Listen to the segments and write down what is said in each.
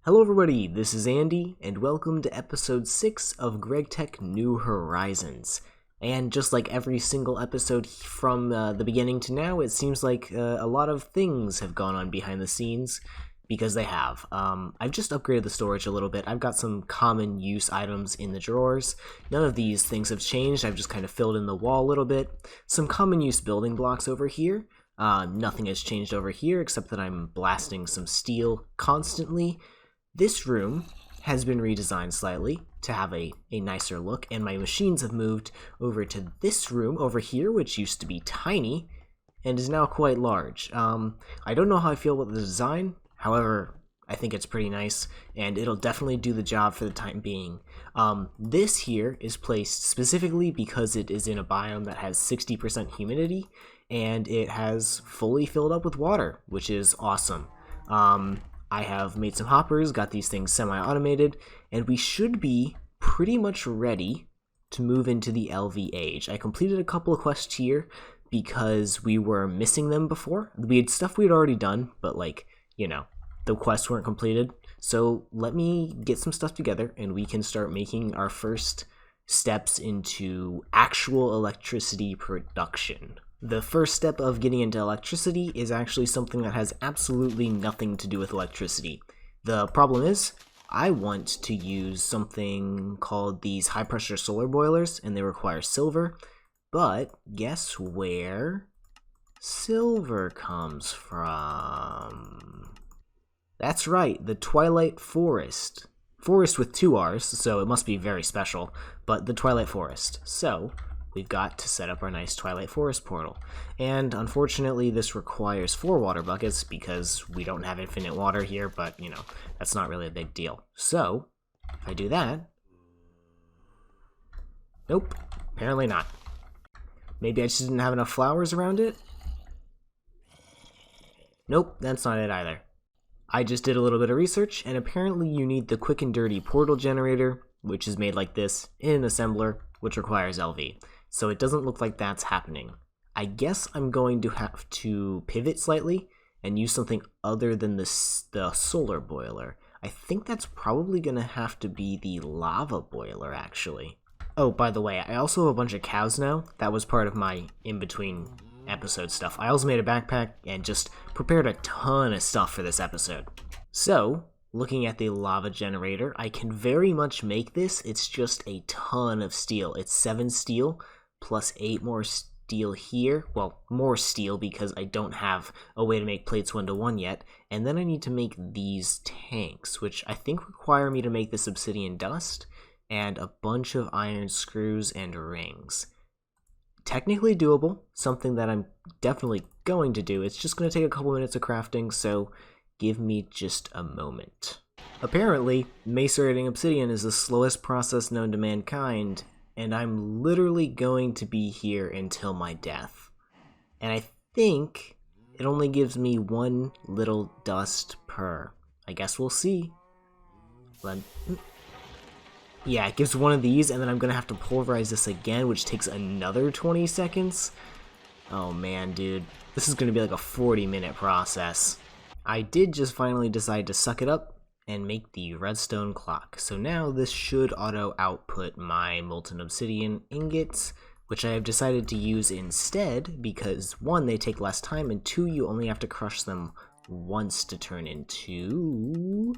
Hello everybody, this is Andy, and welcome to episode 6 of Gregtech New Horizons. And just like every single episode from the beginning to now, it seems like a lot of things have gone on behind the scenes, because they have. I've just upgraded the storage a little bit. I've got some common use items in the drawers. None of these things have changed, I've just kind of filled in the wall a little bit. Some common use building blocks over here. Nothing has changed over here except that I'm blasting some steel constantly. This room has been redesigned slightly to have a nicer look, and my machines have moved over to this room over here, which used to be tiny and is now quite large. I don't know how I feel about the design, however, I think it's pretty nice, and it'll definitely do the job for the time being. This here is placed specifically because it is in a biome that has 60% humidity, and it has fully filled up with water, which is awesome. I have made some hoppers, got these things semi-automated, and we should be pretty much ready to move into the LV age. I completed a couple of quests here because we were missing them before. We had stuff we had already done, but the quests weren't completed. So let me get some stuff together and we can start making our first steps into actual electricity production. The first step of getting into electricity is actually something that has absolutely nothing to do with electricity. The problem is, I want to use something called these high pressure solar boilers, and they require silver, but guess where silver comes from? That's right, the Twilight Forest. Forest with 2 R's, so it must be very special, but the Twilight Forest. So we've got to set up our nice Twilight Forest portal. And unfortunately, this requires 4 water buckets because we don't have infinite water here, but that's not really a big deal. So if I do that, nope, apparently not. Maybe I just didn't have enough flowers around it? Nope, that's not it either. I just did a little bit of research, and apparently you need the quick and dirty portal generator, which is made like this in an assembler, which requires LV. So it doesn't look like that's happening. I guess I'm going to have to pivot slightly and use something other than the solar boiler. I think that's probably going to have to be the lava boiler, actually. Oh, by the way, I also have a bunch of cows now. That was part of my in-between episode stuff. I also made a backpack and just prepared a ton of stuff for this episode. So, looking at the lava generator, I can very much make this. It's just a ton of steel. It's 7 steel plus 8 more steel here. Well, more steel because I don't have a way to make plates 1-to-1 yet. And then I need to make these tanks, which I think require me to make this obsidian dust and a bunch of iron screws and rings. Technically doable, something that I'm definitely going to do. It's just going to take a couple minutes of crafting, so give me just a moment. Apparently, macerating obsidian is the slowest process known to mankind, and I'm literally going to be here until my death. And I think it only gives me 1 little dust per. I guess we'll see. Yeah, it gives 1 of these, and then I'm gonna have to pulverize this again, which takes another 20 seconds. Oh man, dude. This is gonna be like a 40-minute process. I did just finally decide to suck it up and make the redstone clock. So now this should auto-output my molten obsidian ingots, which I have decided to use instead because 1, they take less time, and 2, you only have to crush them once to turn into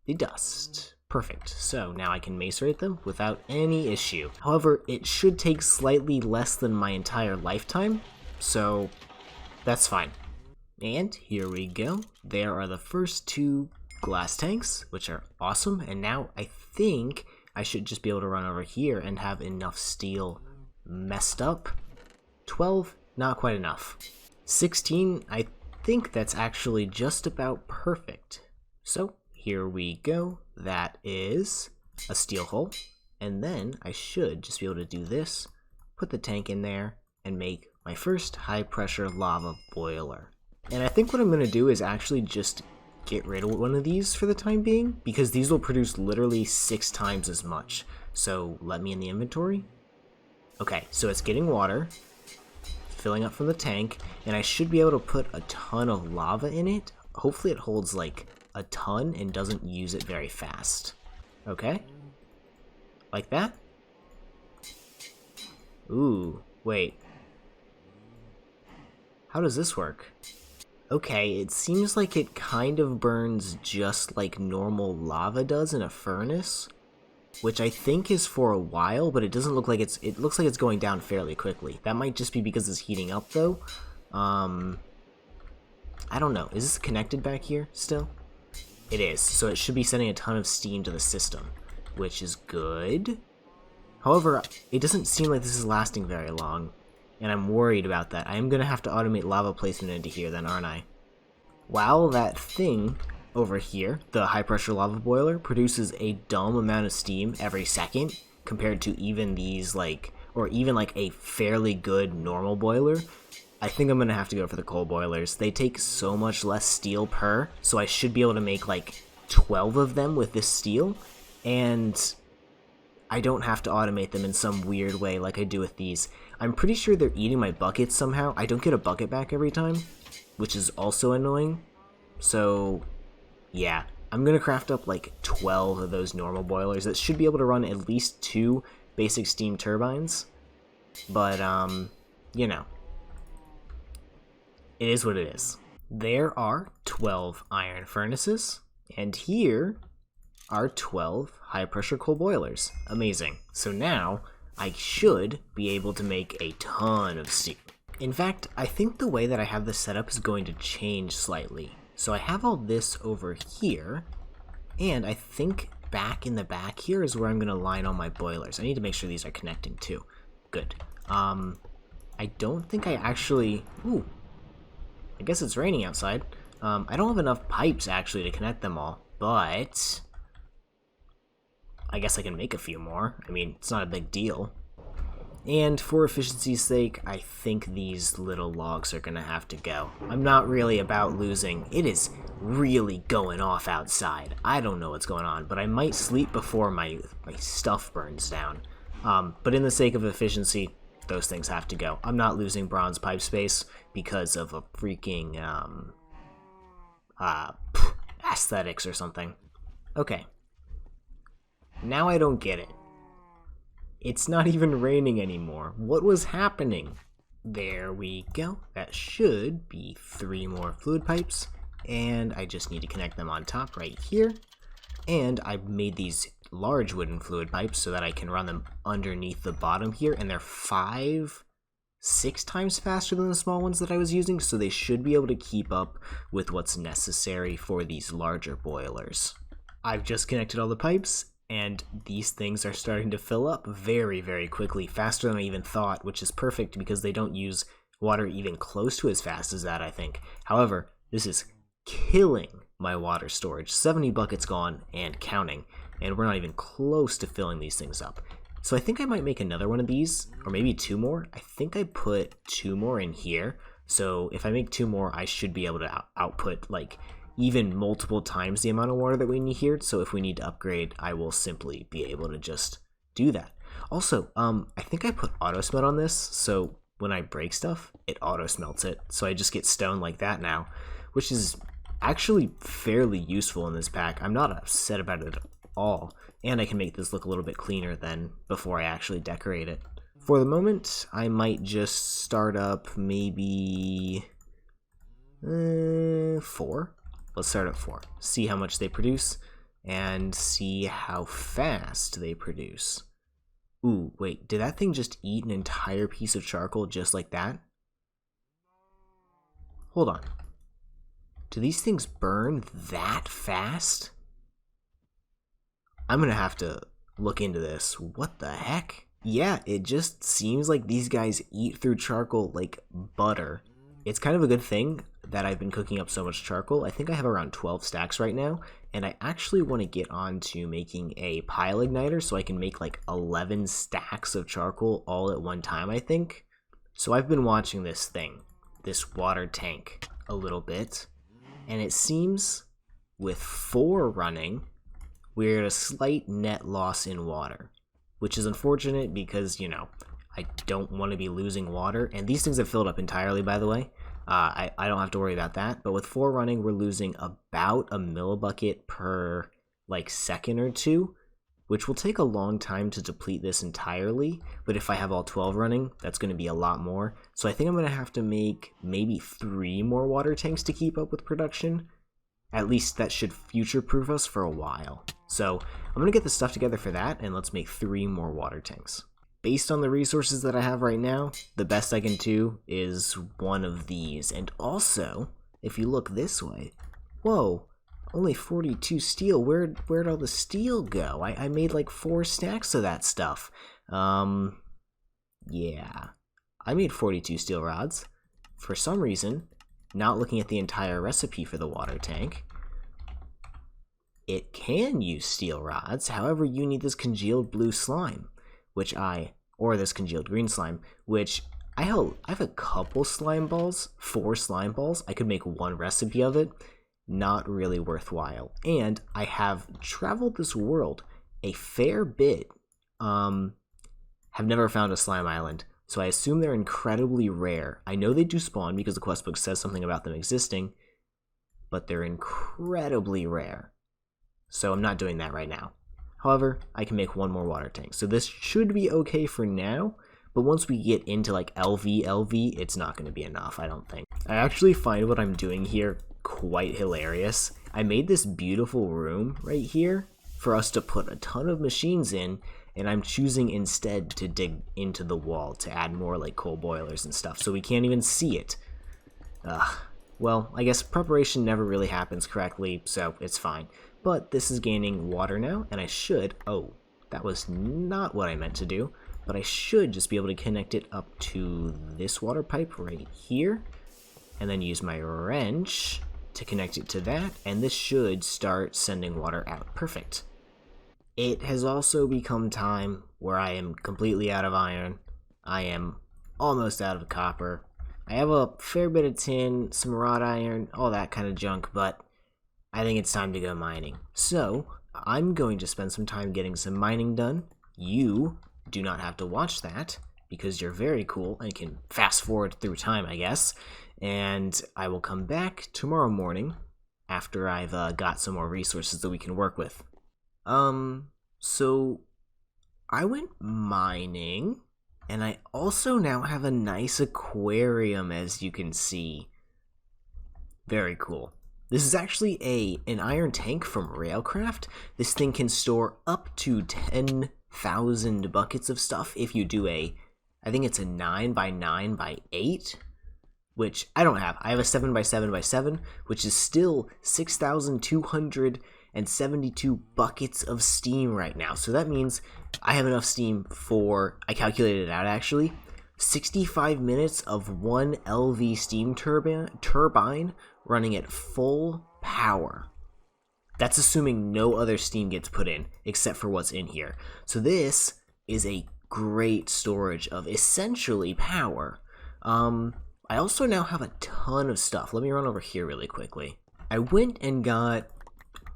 the dust. Perfect, so now I can macerate them without any issue. However, it should take slightly less than my entire lifetime, so that's fine. And here we go. There are the first 2 glass tanks, which are awesome, and now I think I should just be able to run over here and have enough steel messed up. 12, not quite enough. 16, I think that's actually just about perfect. So here we go. That is a steel hole, and then I should just be able to do this, put the tank in there, and make my first high pressure lava boiler. And I think what I'm going to do is actually just get rid of 1 of these for the time being, because these will produce literally 6 times as much. So let me in the inventory. Okay, so it's getting water, filling up from the tank, and I should be able to put a ton of lava in it. Hopefully it holds like a ton and doesn't use it very fast. Okay? Like that? Ooh, wait. How does this work? Okay, it seems like it kind of burns just like normal lava does in a furnace, which I think is for a while, but it doesn't look like it looks like it's going down fairly quickly. That might just be because it's heating up though. I don't know. Is this connected back here still? It is, so it should be sending a ton of steam to the system, which is good. However, it doesn't seem like this is lasting very long, and I'm worried about that. I am going to have to automate lava placement into here then, aren't I? While that thing over here, the high pressure lava boiler, produces a dumb amount of steam every second compared to even these or even a fairly good normal boiler, I think I'm going to have to go for the coal boilers. They take so much less steel per, so I should be able to make 12 of them with this steel, and I don't have to automate them in some weird way like I do with these. I'm pretty sure they're eating my buckets somehow. I don't get a bucket back every time, which is also annoying. So, yeah. I'm going to craft up 12 of those normal boilers that should be able to run at least 2 basic steam turbines. But, you know. It is what it is. There are 12 iron furnaces, and here are 12 high-pressure coal boilers. Amazing. So now, I should be able to make a ton of steam. In fact, I think the way that I have this set up is going to change slightly. So I have all this over here, and I think back in the back here is where I'm going to line all my boilers. I need to make sure these are connecting too. Good. I don't think I actually... Ooh. I guess it's raining outside. I don't have enough pipes actually to connect them all, but I guess I can make a few more. I mean, it's not a big deal. And for efficiency's sake, I think these little logs are gonna have to go. I'm not really about losing. It is really going off outside. I don't know what's going on, but I might sleep before my stuff burns down. But in the sake of efficiency, those things have to go. I'm not losing bronze pipe space because of a freaking aesthetics or something. Okay. Now I don't get it. It's not even raining anymore. What was happening? There we go. That should be 3 more fluid pipes, and I just need to connect them on top right here. And I've made these large wooden fluid pipes so that I can run them underneath the bottom here, and they're 5-6 times faster than the small ones that I was using, so they should be able to keep up with what's necessary for these larger boilers. I've just connected all the pipes, and these things are starting to fill up very, very quickly, faster than I even thought, which is perfect because they don't use water even close to as fast as that, I think. However, this is killing my water storage. 70 buckets gone and counting, and we're not even close to filling these things up. So I think I might make another one of these, or maybe 2 more. I think I put 2 more in here, so if I make 2 more, I should be able to output even multiple times the amount of water that we need here, so if we need to upgrade, I will simply be able to just do that. Also, I think I put auto smelt on this, so when I break stuff, it auto smelts it, so I just get stone like that now, which is actually fairly useful in this pack. I'm not upset about it at all, and I can make this look a little bit cleaner than before I actually decorate it. For the moment, I might just start up maybe 4. Let's start at 4. See how much they produce, and see how fast they produce. Ooh, wait, did that thing just eat an entire piece of charcoal just like that? Hold on. Do these things burn that fast? I'm gonna have to look into this. What the heck? Yeah, it just seems like these guys eat through charcoal like butter. It's kind of a good thing that I've been cooking up so much charcoal. I think I have around 12 stacks right now, and I actually want to get on to making a pile igniter so I can make 11 stacks of charcoal all at one time, I think. So I've been watching this water tank, a little bit, and it seems with 4 running, we're at a slight net loss in water, which is unfortunate because, I don't want to be losing water, and these things have filled up entirely, by the way. I don't have to worry about that. But with 4 running, we're losing about a millibucket per like second or two, which will take a long time to deplete this entirely. But if I have all 12 running, that's going to be a lot more. So I think I'm going to have to make maybe 3 more water tanks to keep up with production. At least that should future-proof us for a while. So I'm going to get the stuff together for that, and let's make 3 more water tanks. Based on the resources that I have right now, the best I can do is one of these. And also, if you look this way, whoa, only 42 steel. Where'd all the steel go? I made like 4 stacks of that stuff. Yeah. I made 42 steel rods. For some reason, not looking at the entire recipe for the water tank, it can use steel rods. However, you need this congealed blue slime, or this congealed green slime, which I have a couple slime balls, 4 slime balls. I could make 1 recipe of it. Not really worthwhile. And I have traveled this world a fair bit. Have never found a slime island, so I assume they're incredibly rare. I know they do spawn because the questbook says something about them existing, but they're incredibly rare. So I'm not doing that right now. However, I can make 1 more water tank. So this should be okay for now, but once we get into like LV, it's not going to be enough, I don't think. I actually find what I'm doing here quite hilarious. I made this beautiful room right here for us to put a ton of machines in, and I'm choosing instead to dig into the wall to add more like coal boilers and stuff, so we can't even see it. Well, I guess preparation never really happens correctly, so it's fine. But this is gaining water now, and I should, oh, that was not what I meant to do, but I should just be able to connect it up to this water pipe right here, and then use my wrench to connect it to that, and this should start sending water out. Perfect. It has also become time where I am completely out of iron. I am almost out of copper. I have a fair bit of tin, some wrought iron, all that kind of junk, but I think it's time to go mining. So, I'm going to spend some time getting some mining done. You do not have to watch that, because you're very cool and can fast forward through time, I guess. And I will come back tomorrow morning after I've got some more resources that we can work with. So I went mining, and I also now have a nice aquarium, as you can see. Very cool. This is actually an iron tank from Railcraft. This thing can store up to 10,000 buckets of stuff if you do I think it's a 9x9x8, which I don't have. I have a 7x7x7, which is still 6,272 buckets of steam right now. So that means I have enough steam for, I calculated it out actually, 65 minutes of 1 LV steam turbine running at full power. That's assuming no other steam gets put in except for what's in here. So this is a great storage of essentially power. I also now have a ton of stuff. Let me run over here really quickly. I went and got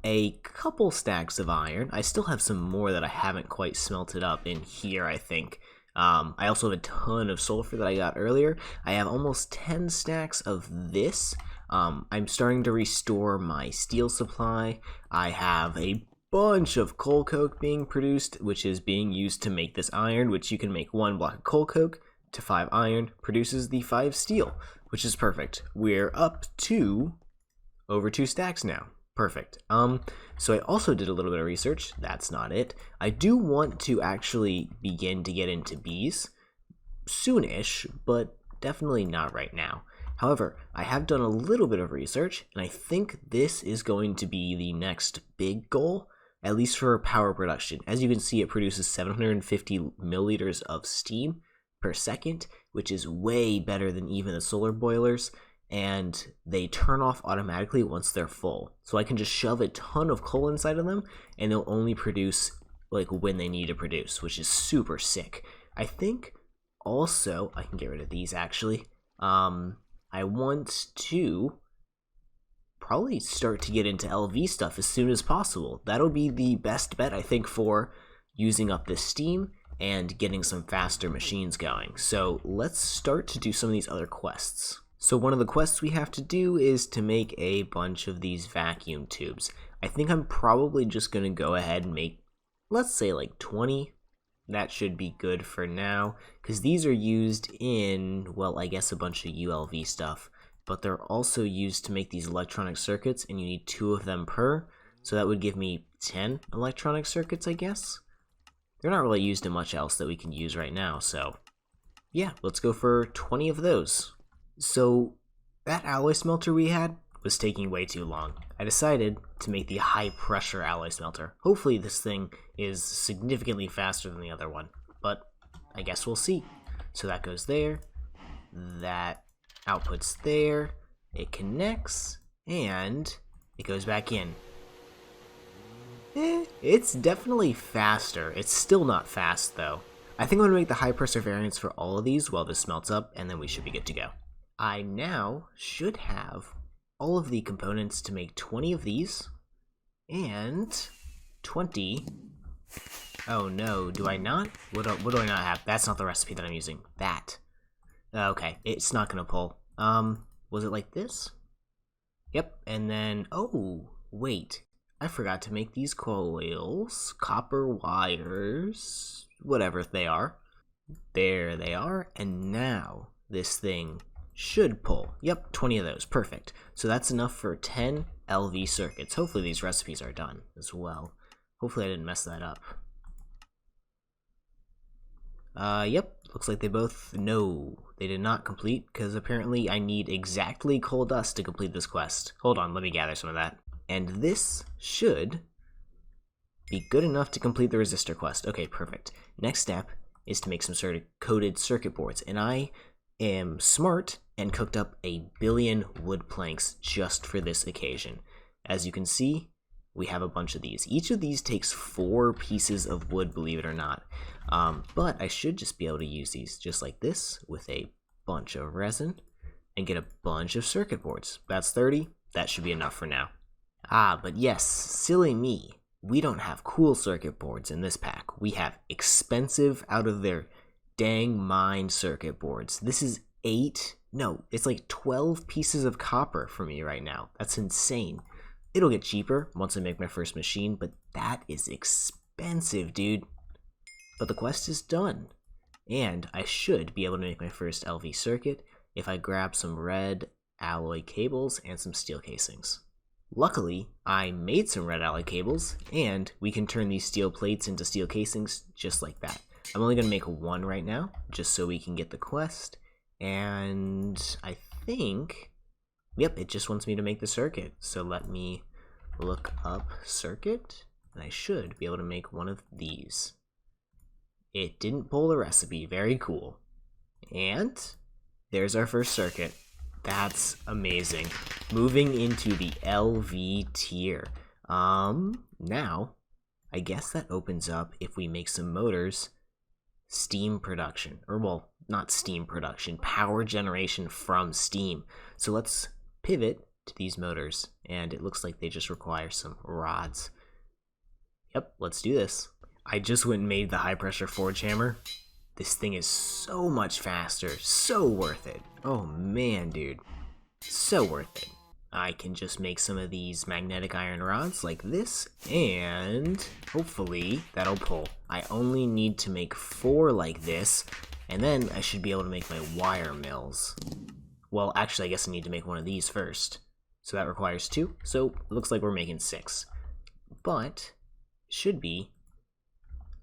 a couple stacks of iron. I still have some more that I haven't quite smelted up in here, I think. I also have a ton of sulfur that I got earlier. I have almost 10 stacks of this. I'm starting to restore my steel supply. I have a bunch of coal coke being produced, which is being used to make this iron, which you can make 1 block of coal coke to 5 iron, produces the 5 steel, which is perfect. We're up to over 2 stacks now. Perfect. So I also did a little bit of research. That's not it. I do want to actually begin to get into bees soonish, but definitely not right now. However, I have done a little bit of research, and I think this is going to be the next big goal, at least for power production. As you can see, it produces 750 milliliters of steam per second, which is way better than even the solar boilers, and they turn off automatically once they're full. So I can just shove a ton of coal inside of them, and they'll only produce like when they need to produce, which is super sick. I think also, I can get rid of these actually. I want to probably start to get into LV stuff as soon as possible. That'll be the best bet, I think, for using up this steam and getting some faster machines going. So let's start to do some of these other quests. So one of the quests we have to do is to make a bunch of these vacuum tubes. I think I'm probably just going to go ahead and make, let's say like 20. That should be good for now, because these are used in, well, I guess a bunch of ULV stuff, but they're also used to make these electronic circuits, and you need 2 of them per, so that would give me 10 electronic circuits, I guess. They're not really used in much else that we can use right now, so yeah, let's go for 20 of those. So that alloy smelter we had was taking way too long. I decided to make the high pressure alloy smelter. Hopefully this thing is significantly faster than the other one, but I guess we'll see. So that goes there, that outputs there, it connects, and it goes back in. It's definitely faster. It's still not fast though. I think I'm gonna make the high pressure variants for all of these while this smelts up, and then we should be good to go. I now should have all of the components to make 20 of these, and 20... Oh no, do I not? What do I not have? That's not the recipe that I'm using. That. Okay, it's not gonna pull. Was it like this? Yep, and then, oh, wait. I forgot to make these coils, copper wires, whatever they are. There they are, and now this thing should pull. Yep, 20 of those, perfect. So that's enough for 10 LV circuits. Hopefully these recipes are done as well. Hopefully I didn't mess that up. Yep, looks like they both, no, they did not complete, because apparently I need exactly coal dust to complete this quest. Hold on, let me gather some of that. And this should be good enough to complete the resistor quest. Okay, perfect. Next step is to make some sort of coated circuit boards, and I am smart and cooked up 1 billion wood planks just for this occasion. As you can see, we have a bunch of these. Each of these takes 4 pieces of wood, believe it or not. But I should just be able to use these just like this with a bunch of resin and get a bunch of circuit boards. That's 30. That should be enough for now. But yes, silly me. We don't have cool circuit boards in this pack. We have expensive, out of their dang mind circuit boards. This is 12 pieces of copper for me right now. That's insane. It'll get cheaper once I make my first machine, but that is expensive, dude. But the quest is done, and I should be able to make my first LV circuit if I grab some red alloy cables and some steel casings. Luckily, I made some red alloy cables, and we can turn these steel plates into steel casings just like that. I'm only going to make 1 right now, just so we can get the quest, and I think, yep, it just wants me to make the circuit. So let me look up circuit, and I should be able to make one of these. It didn't pull the recipe, very cool. And there's our first circuit. That's amazing. Moving into the LV tier. Now, I guess that opens up, if we make some motors, steam production. Or, well, not steam production, power generation from steam. So let's pivot to these motors, and it looks like they just require some rods. Yep, let's do this. I just went and made the high pressure forge hammer. This thing is so much faster, so worth it. Oh man, dude, so worth it. I can just make some of these magnetic iron rods like this, and hopefully that'll pull. I only need to make 4 like this, and then I should be able to make my wire mills. Well, actually, I guess I need to make one of these first. So that requires 2, so it looks like we're making 6. But, should be...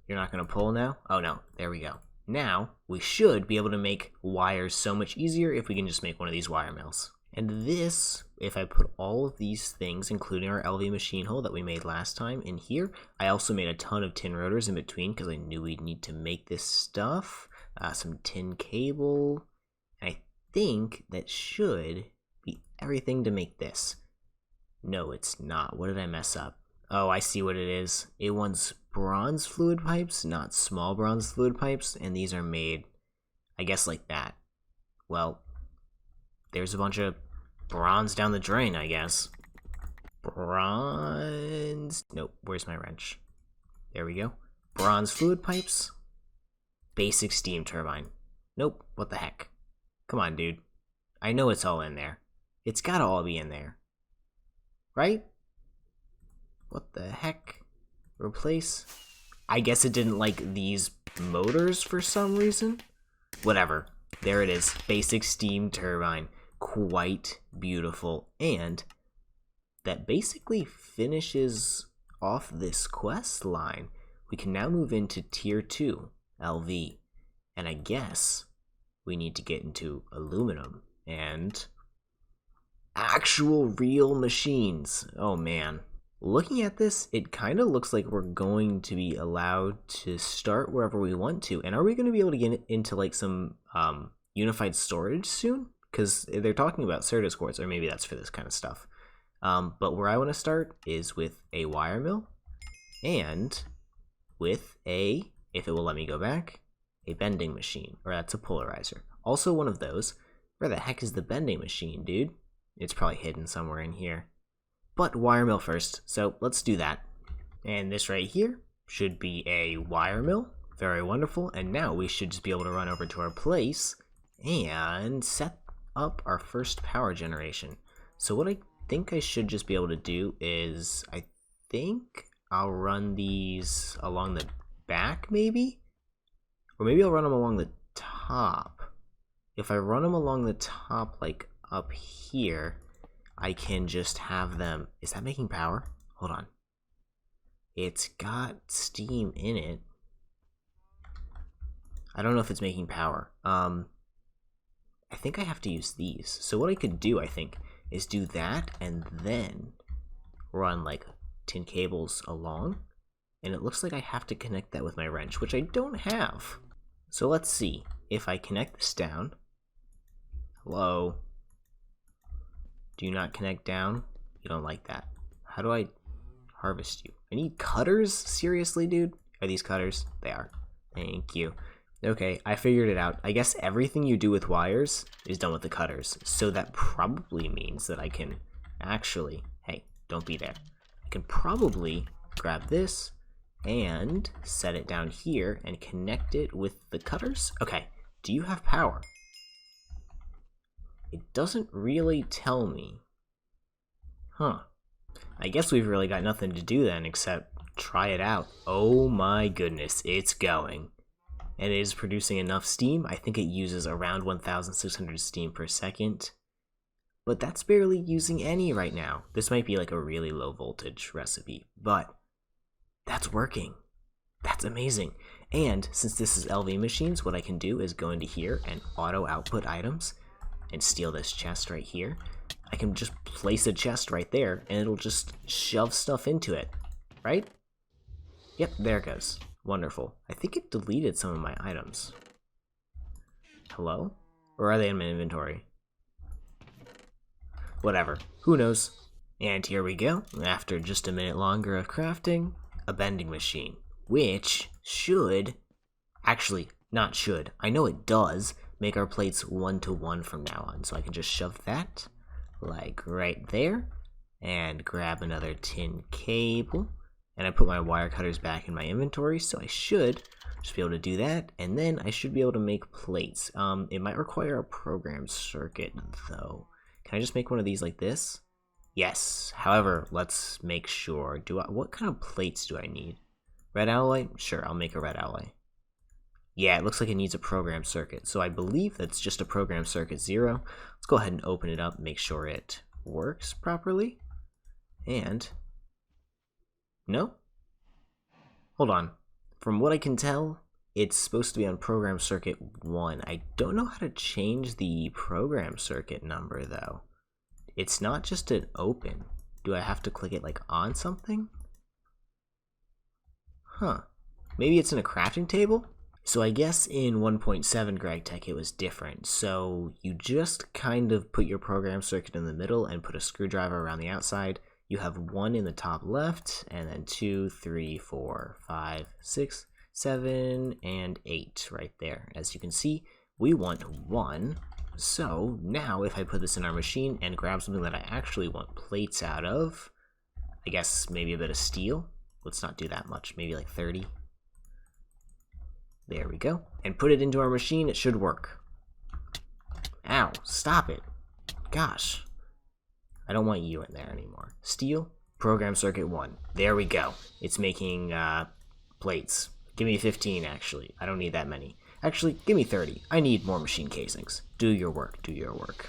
You're not gonna pull now? Oh no, there we go. Now, we should be able to make wires so much easier if we can just make one of these wire mills. And this, if I put all of these things, including our LV machine hole that we made last time, in here, I also made a ton of tin rotors in between because I knew we'd need to make this stuff. Some tin cable, and I think that should be everything to make this. No, it's not. What did I mess up? Oh, I see what it is. It wants bronze fluid pipes, not small bronze fluid pipes, and these are made, I guess, like that. Well, there's a bunch of bronze down the drain, I guess. Bronze... Nope, where's my wrench? There we go. Bronze fluid pipes. Basic steam turbine. Nope, what the heck? Come on, dude. I know it's all in there. It's gotta all be in there. Right? What the heck? Replace? I guess it didn't like these motors for some reason. Whatever. There it is. Basic steam turbine. Quite beautiful. And that basically finishes off this quest line. We can now move into Tier 2, LV. And I guess we need to get into aluminum and actual real machines. Oh man. Looking at this, it kind of looks like we're going to be allowed to start wherever we want to. And are we going to be able to get into like some unified storage soon? Because they're talking about Certus quartz, or maybe that's for this kind of stuff. But where I want to start is with a wire mill and with a, if it will let me go back, a bending machine, or that's a polarizer. Also one of those. Where the heck is the bending machine, dude? It's probably hidden somewhere in here. But wire mill first, so let's do that. And this right here should be a wire mill. Very wonderful. And now we should just be able to run over to our place and set up our first power generation. So what I think I should just be able to do is, I think I'll run these along the back maybe? Or maybe I'll run them along the top. If I run them along the top, like up here, I can just have them. Is that making power? Hold on. It's got steam in it. I don't know if it's making power. I think I have to use these. So what I could do, I think, is do that and then run like tin cables along. And it looks like I have to connect that with my wrench, which I don't have. So let's see if I connect this down. Hello? Do you not connect down? You don't like that. How do I harvest you? I need cutters? Seriously, dude? Are these cutters? They are. Thank you. Okay, I figured it out. I guess everything you do with wires is done with the cutters. So that probably means that I can actually... Hey, don't be there. I can probably grab this and set it down here and connect it with the cutters. Okay, do you have power? It doesn't really tell me. Huh. I guess we've really got nothing to do then except try it out. Oh my goodness, it's going. And it is producing enough steam. I think it uses around 1,600 steam per second. But that's barely using any right now. This might be like a really low voltage recipe, but that's working. That's amazing. And since this is LV machines, what I can do is go into here and auto output items and steal this chest right here. I can just place a chest right there and it'll just shove stuff into it, right? Yep, there it goes. Wonderful. I think it deleted some of my items. Hello? Or are they in my inventory? Whatever. Who knows? And here we go. After just a minute longer of crafting, a bending machine. Which should... Actually, not should. I know it does make our plates 1-to-1 from now on. So I can just shove that, like right there. And grab another tin cable. And I put my wire cutters back in my inventory, so I should just be able to do that, and then I should be able to make plates. It might require a programmed circuit, though. Can I just make one of these like this? Yes. However, let's make sure. What kind of plates do I need? Red alloy? Sure, I'll make a red alloy. Yeah, it looks like it needs a programmed circuit, so I believe that's just a programmed circuit 0. Let's go ahead and open it up, make sure it works properly, and... No? Hold on. From what I can tell, it's supposed to be on program circuit 1. I don't know how to change the program circuit number, though. It's not just an open. Do I have to click it, like, on something? Huh. Maybe it's in a crafting table? So I guess in 1.7 Gregtech it was different. So you just kind of put your program circuit in the middle and put a screwdriver around the outside. You have 1 in the top left, and then 2, 3, 4, 5, 6, 7, and 8 right there. As you can see, we want 1. So now if I put this in our machine and grab something that I actually want plates out of, I guess maybe a bit of steel. Let's not do that much, maybe like 30. There we go. And put it into our machine, it should work. Ow, stop it. Gosh. I don't want you in there anymore. Steel, program circuit 1. There we go. It's making plates. Give me 15, actually. I don't need that many. Actually, give me 30. I need more machine casings. Do your work, do your work.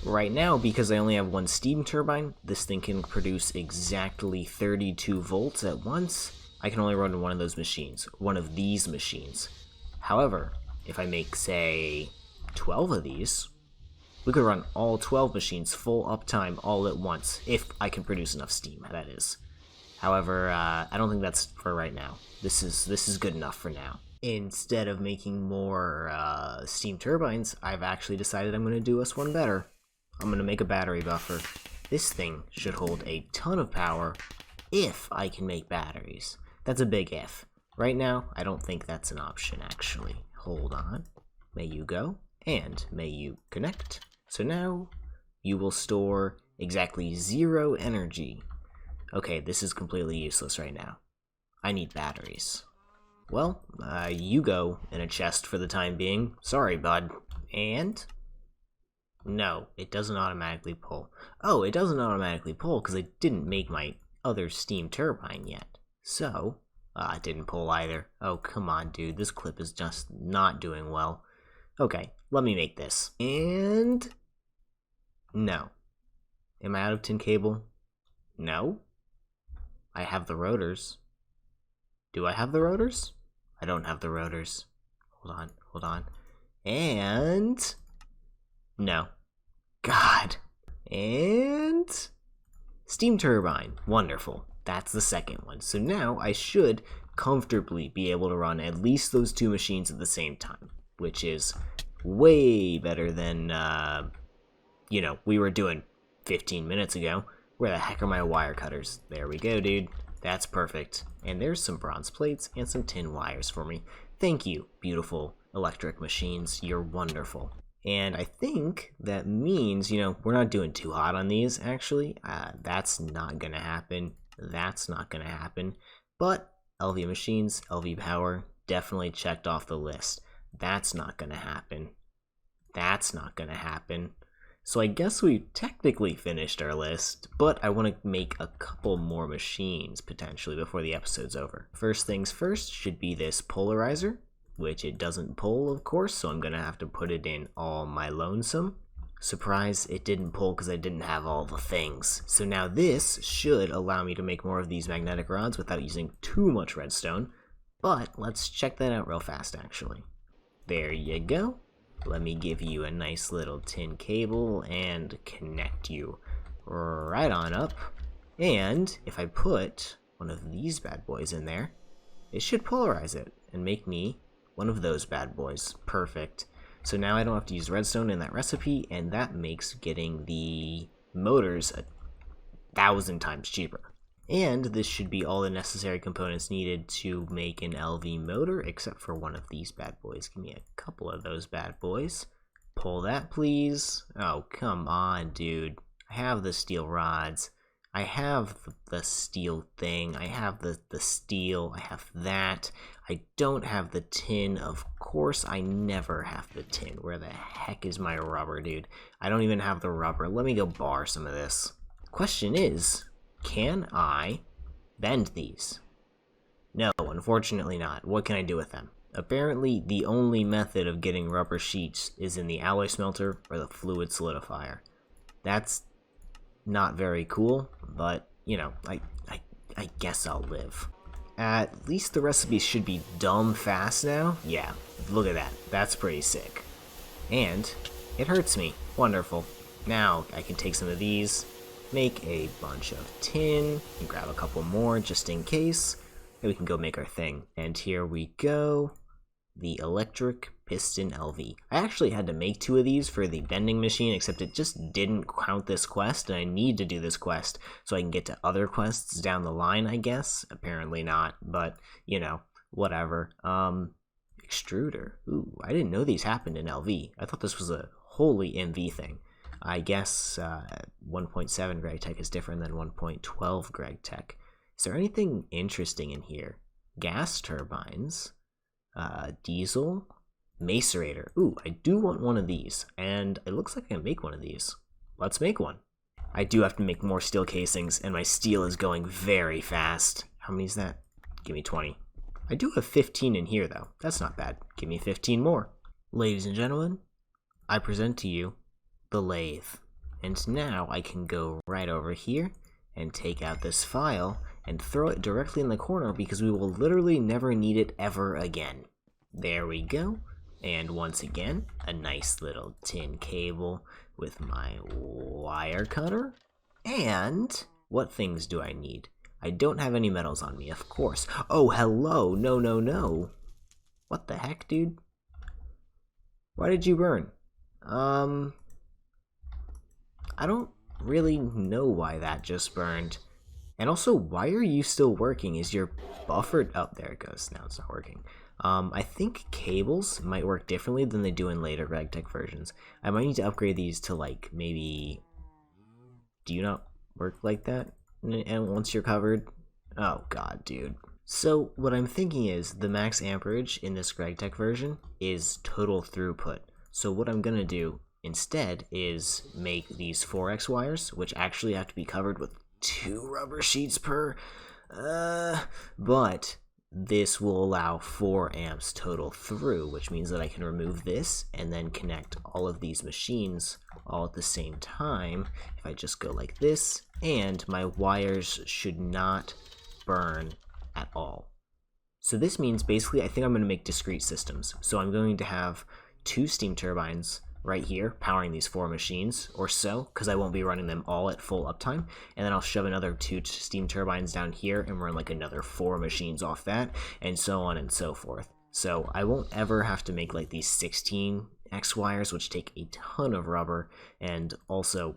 Right now, because I only have one steam turbine, this thing can produce exactly 32 volts at once. I can only run one of those machines, one of these machines. However, if I make, say, 12 of these, we could run all 12 machines full uptime all at once, if I can produce enough steam, that is. However, I don't think that's for right now. This is good enough for now. Instead of making more steam turbines, I've actually decided I'm going to do us one better. I'm going to make a battery buffer. This thing should hold a ton of power if I can make batteries. That's a big if. Right now, I don't think that's an option, actually. Hold on. May you go, and may you connect. So now, you will store exactly 0 energy. Okay, this is completely useless right now. I need batteries. Well, you go in a chest for the time being. Sorry, bud. And? No, it doesn't automatically pull. Oh, it doesn't automatically pull because I didn't make my other steam turbine yet. So, it didn't pull either. Oh, come on, dude. This clip is just not doing well. Okay, let me make this. And... no. Am I out of tin cable? No. I have the rotors. Do I have the rotors? I don't have the rotors. Hold on. And... no. God. And... steam turbine. Wonderful. That's the second one. So now I should comfortably be able to run at least those 2 machines at the same time, which is way better than, we were doing 15 minutes ago. Where the heck are my wire cutters? There we go, dude. That's perfect. And there's some bronze plates and some tin wires for me. Thank you, beautiful electric machines. You're wonderful. And I think that means, we're not doing too hot on these, actually. That's not gonna happen. That's not gonna happen. But LV machines, LV power, definitely checked off the list. That's not gonna happen. That's not gonna happen. So I guess we technically finished our list, but I want to make a couple more machines, potentially, before the episode's over. First things first should be this polarizer, which it doesn't pull, of course, so I'm going to have to put it in all my lonesome. Surprise, it didn't pull because I didn't have all the things. So now this should allow me to make more of these magnetic rods without using too much redstone, but let's check that out real fast, actually. There you go. Let me give you a nice little tin cable and connect you right on up. And if I put one of these bad boys in there, it should polarize it and make me one of those bad boys. Perfect. So now I don't have to use redstone in that recipe, and that makes getting the motors 1,000 times cheaper. And this should be all the necessary components needed to make an LV motor, except for one of these bad boys. Give me a couple of those bad boys. Pull that, please. Oh, come on, dude. I have the steel rods. I have the steel thing. I have the steel. I have that. I don't have the tin. Of course, I never have the tin. Where the heck is my rubber, dude? I don't even have the rubber. Let me go borrow some of this. Question is... can I bend these? No, unfortunately not. What can I do with them? Apparently, the only method of getting rubber sheets is in the alloy smelter or the fluid solidifier. That's not very cool, but, I guess I'll live. At least the recipes should be dumb fast now. Yeah, look at that. That's pretty sick. And it hurts me. Wonderful. Now I can take some of these, make a bunch of tin, and grab a couple more just in case, and we can go make our thing. And here we go, the electric piston LV. I actually had to make 2 of these for the bending machine, except it just didn't count this quest, and I need to do this quest so I can get to other quests down the line, I guess. Apparently not, but, whatever. Extruder. Ooh, I didn't know these happened in LV. I thought this was a wholly MV thing. I guess 1.7 Gregtech is different than 1.12 Gregtech. Is there anything interesting in here? Gas turbines, diesel, Macerator. Ooh, I do want one of these, and it looks like I can make one of these. Let's make one. I do have to make more steel casings, and my steel is going very fast. How many is that? Give me 20. I do have 15 in here, though. That's not bad. Give me 15 more. Ladies and gentlemen, I present to you the lathe. And now I can go right over here and take out this file and throw it directly in the corner because we will literally never need it ever again. There we go. And once again, a nice little tin cable with my wire cutter. And what things do I need? I don't have any metals on me, of course. Oh, hello. No, no, no. What the heck, dude? Why did you burn? I don't really know why that just burned. And also, why are you still working? Is your buffer... Oh, there it goes. Now it's not working. I think cables might work differently than they do in later Gregtech versions. I might need to upgrade these to, like, maybe... Do you not work like that? And once you're covered? Oh, God, dude. So, what I'm thinking is, the max amperage in this Gregtech version is total throughput. So what I'm gonna do instead is make these 4x wires, which actually have to be covered with 2 rubber sheets per, but this will allow 4 amps total through, which means that I can remove this and then connect all of these machines all at the same time. If I just go like this, and my wires should not burn at all. So this means basically I think I'm going to make discrete systems. So I'm going to have 2 steam turbines right here powering these 4 machines or so, because I won't be running them all at full uptime, and then I'll shove another 2 steam turbines down here and run like another 4 machines off that, and so on and so forth. So I won't ever have to make like these 16x wires, which take a ton of rubber and also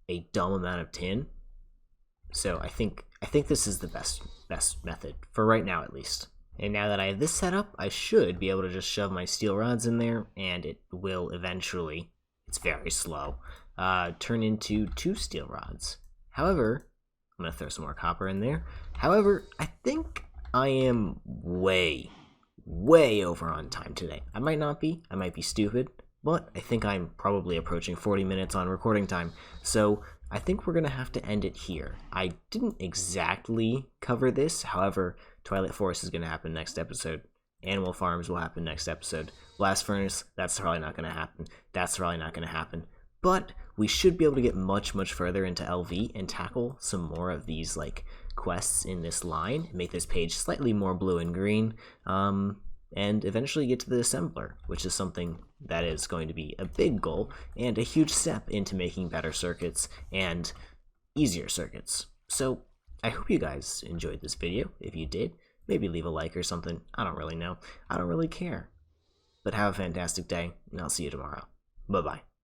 a dumb amount of tin. So I think this is the best method for right now, at least. And now that I have this set up, I should be able to just shove my steel rods in there, and it will eventually, it's very slow, turn into 2 steel rods. However, I'm going to throw some more copper in there. However, I think I am way over on time today. I might not be, I might be stupid, but I think I'm probably approaching 40 minutes on recording time. So I think we're going to have to end it here. I didn't exactly cover this, however, Twilight Forest is going to happen next episode. Animal Farms will happen next episode. Blast Furnace, that's probably not going to happen. That's probably not going to happen. But we should be able to get much further into LV and tackle some more of these like quests in this line, make this page slightly more blue and green, and eventually get to the assembler, which is something that is going to be a big goal and a huge step into making better circuits and easier circuits. So I hope you guys enjoyed this video. If you did, maybe leave a like or something. I don't really know. I don't really care. But have a fantastic day, and I'll see you tomorrow. Bye-bye.